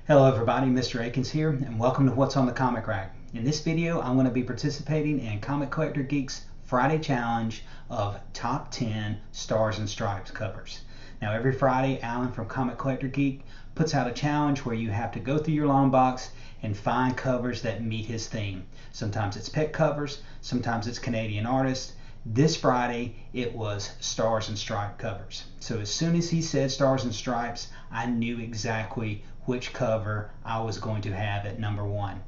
Hello everybody, Mr. Akins here, and welcome to What's on the Comic Rack. In this video, I'm going to be participating in Comic Collector Geek's Friday Challenge of Top 10 Stars and Stripes covers. Now every Friday, Alan from Comic Collector Geek puts out a challenge where you have to go through your long box and find covers that meet his theme. Sometimes it's pet covers, sometimes it's Canadian artists. This Friday, it was Stars and Stripe covers. So as soon as he said Stars and Stripes, I knew exactly which cover I was going to have at number 1.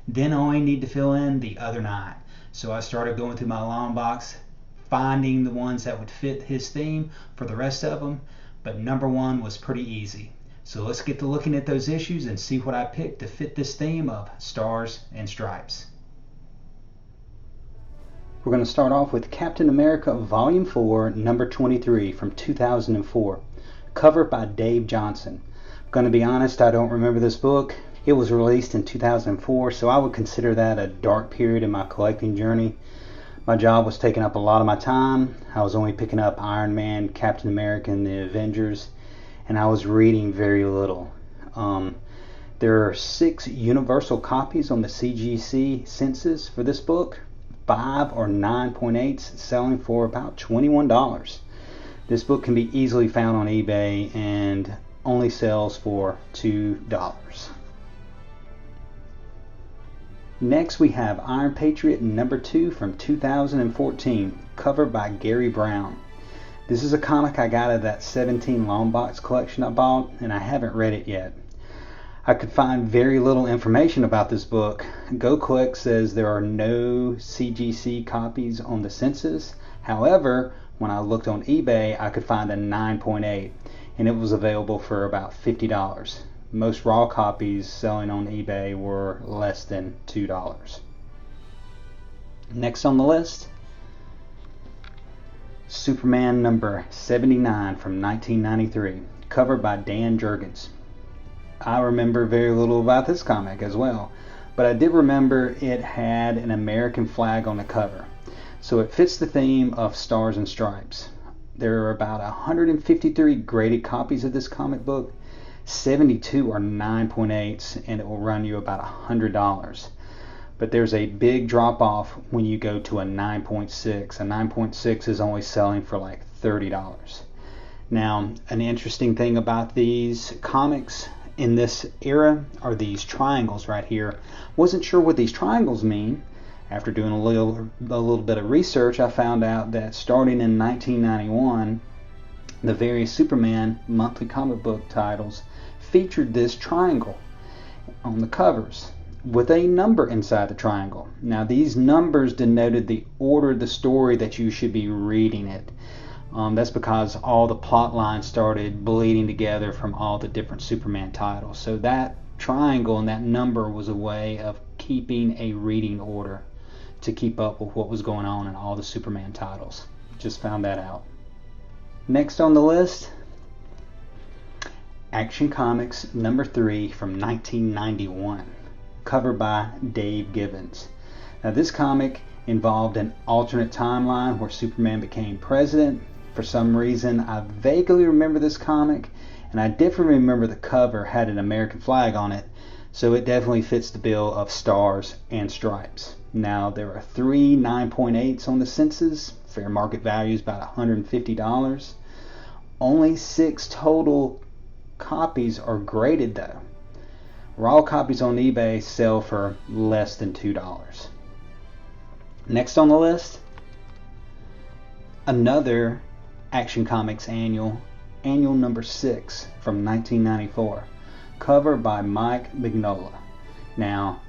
Then I only need to fill in the other 9. So I started going through my long box, finding the ones that would fit his theme for the rest of them, but number 1 was pretty easy. So let's get to looking at those issues and see what I picked to fit this theme of Stars and Stripes. We're going to start off with Captain America Volume 4, number 23 from 2004, cover by Dave Johnson. I'm going to be honest, I don't remember this book. It was released in 2004, so I would consider that a dark period in my collecting journey. My job was taking up a lot of my time. I was only picking up Iron Man, Captain America, and the Avengers, and I was reading very little. There are 6 universal copies on the CGC census for this book. 5 or 9.8s selling for about $21. This book can be easily found on eBay and only sells for $2. Next we have Iron Patriot number 2 from 2014, covered by Gary Brown. This is a comic I got out of that 17 long box collection I bought, and I haven't read it yet. I could find very little information about this book. GoCollect says there are no CGC copies on the census. However, when I looked on eBay, I could find a 9.8, and it was available for about $50. Most raw copies selling on eBay were less than $2. Next on the list, Superman number 79 from 1993, covered by Dan Jurgens. I remember very little about this comic as well, but I did remember it had an American flag on the cover. So it fits the theme of Stars and Stripes. There are about 153 graded copies of this comic book. 72 are 9.8s, and it will run you about $100. But there's a big drop off when you go to a 9.6. A 9.6 is only selling for like $30. Now, an interesting thing about these comics in this era are these triangles right here. Wasn't sure what these triangles mean. After doing a little bit of research, I found out that starting in 1991, the various Superman monthly comic book titles featured this triangle on the covers with a number inside the triangle. Now these numbers denoted the order of the story that you should be reading it. That's because all the plot lines started bleeding together from all the different Superman titles. So that triangle and that number was a way of keeping a reading order to keep up with what was going on in all the Superman titles. Just found that out. Next on the list, Action Comics number 3 from 1991, covered by Dave Gibbons. Now this comic involved an alternate timeline where Superman became president. For some reason, I vaguely remember this comic, and I definitely remember the cover had an American flag on it, so it definitely fits the bill of Stars and Stripes. Now, there are 3 9.8s on the census. Fair market value is about $150. Only 6 total copies are graded, though. Raw copies on eBay sell for less than $2. Next on the list, another Action Comics annual number 6 from 1994, cover by Mike Mignola. Now,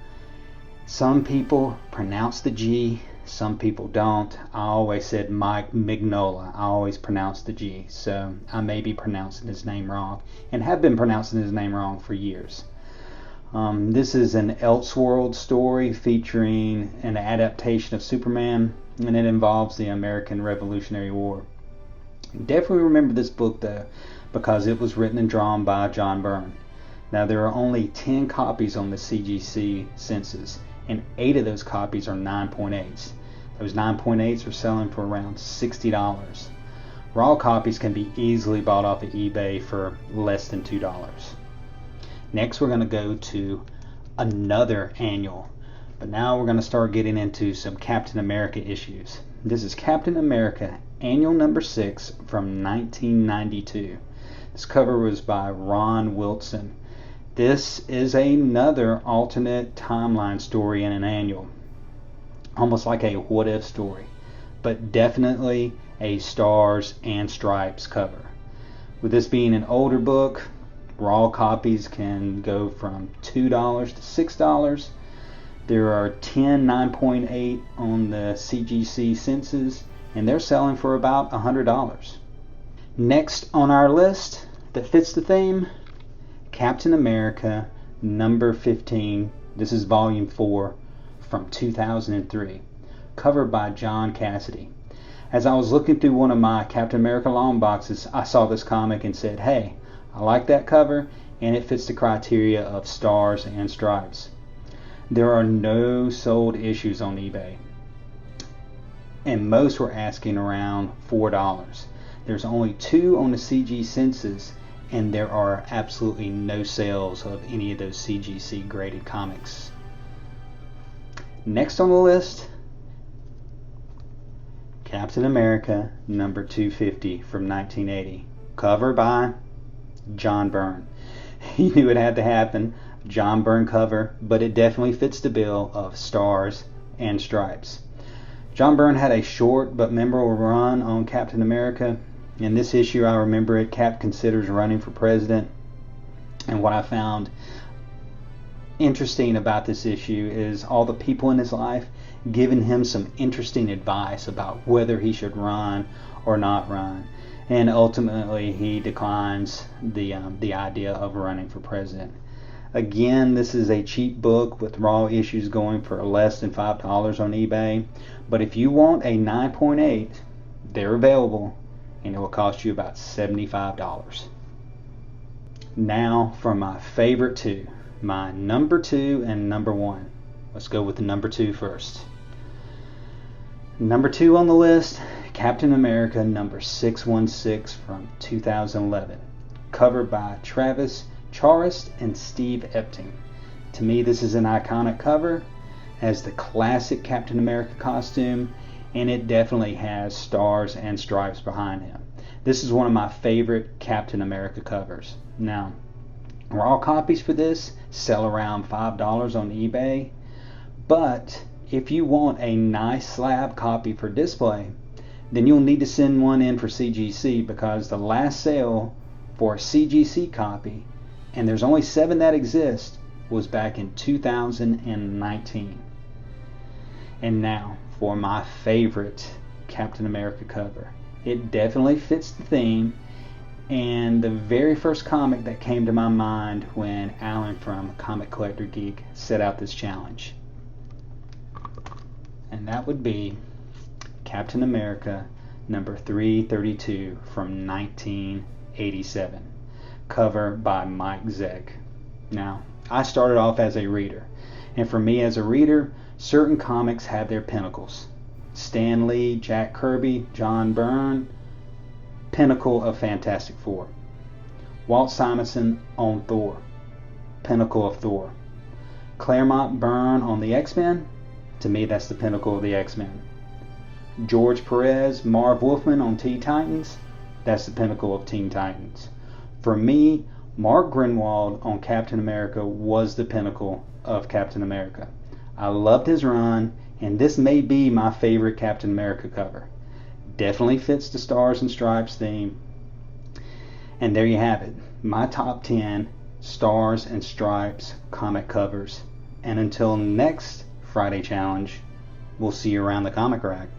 some people pronounce the G, some people don't. I always said Mike Mignola. I always pronounce the G, so I may be pronouncing his name wrong, and have been pronouncing his name wrong for years. This is an Elseworld story featuring an adaptation of Superman, and it involves the American Revolutionary War. Definitely remember this book though, because it was written and drawn by John Byrne. Now there are only 10 copies on the CGC census, and 8 of those copies are 9.8s. Those 9.8s are selling for around $60. Raw copies can be easily bought off of eBay for less than $2. Next, we're going to go to another annual. But now we're going to start getting into some Captain America issues. This is Captain America Annual number 6 from 1992. This cover was by Ron Wilson. This is another alternate timeline story in an annual. Almost like a what if story, but definitely a stars and stripes cover. With this being an older book, raw copies can go from $2 to $6. There are 10 9.8 on the CGC census, and they're selling for about $100. Next on our list that fits the theme, Captain America number 15. This is volume 4 from 2003, covered by John Cassidy. As I was looking through one of my Captain America long boxes, I saw this comic and said, hey, I like that cover and it fits the criteria of stars and stripes. There are no sold issues on eBay, and most were asking around $4. There's only 2 on the CG census, and there are absolutely no sales of any of those CGC graded comics. Next on the list, Captain America number 250 from 1980, cover by John Byrne. He knew it had to happen, John Byrne cover, but it definitely fits the bill of stars and stripes. John Byrne had a short but memorable run on Captain America. In this issue, I remember it, Cap considers running for president, and what I found interesting about this issue is all the people in his life giving him some interesting advice about whether he should run or not run, and ultimately he declines the idea of running for president. Again, this is a cheap book with raw issues going for less than $5 on eBay, but if you want a 9.8, they're available, and it will cost you about $75. Now for my favorite 2, my number 2 and number 1. Let's go with the number 2 first. Number 2 on the list, Captain America number 616 from 2011, covered by Travis Charest and Steve Epting. To me, this is an iconic cover, has the classic Captain America costume, and it definitely has stars and stripes behind him. This is one of my favorite Captain America covers. Now, raw copies for this sell around $5 on eBay, but if you want a nice slab copy for display, then you'll need to send one in for CGC, because the last sale for a CGC copy, and there's only 7 that exist, was back in 2019. And now for my favorite Captain America cover. It definitely fits the theme, and the very first comic that came to my mind when Alan from Comic Collector Geek set out this challenge. And that would be Captain America number 332 from 1987, cover by Mike Zeck. Now, I started off as a reader, and for me as a reader, certain comics have their pinnacles. Stan Lee, Jack Kirby, John Byrne, pinnacle of Fantastic Four. Walt Simonson on Thor, pinnacle of Thor. Claremont Byrne on the X-Men, to me that's the pinnacle of the X-Men. George Perez, Marv Wolfman on Teen Titans, that's the pinnacle of Teen Titans. For me, Mark Grunwald on Captain America was the pinnacle of Captain America. I loved his run, and this may be my favorite Captain America cover. Definitely fits the Stars and Stripes theme. And there you have it, my top 10 Stars and Stripes comic covers. And until next Friday challenge, we'll see you around the comic rack.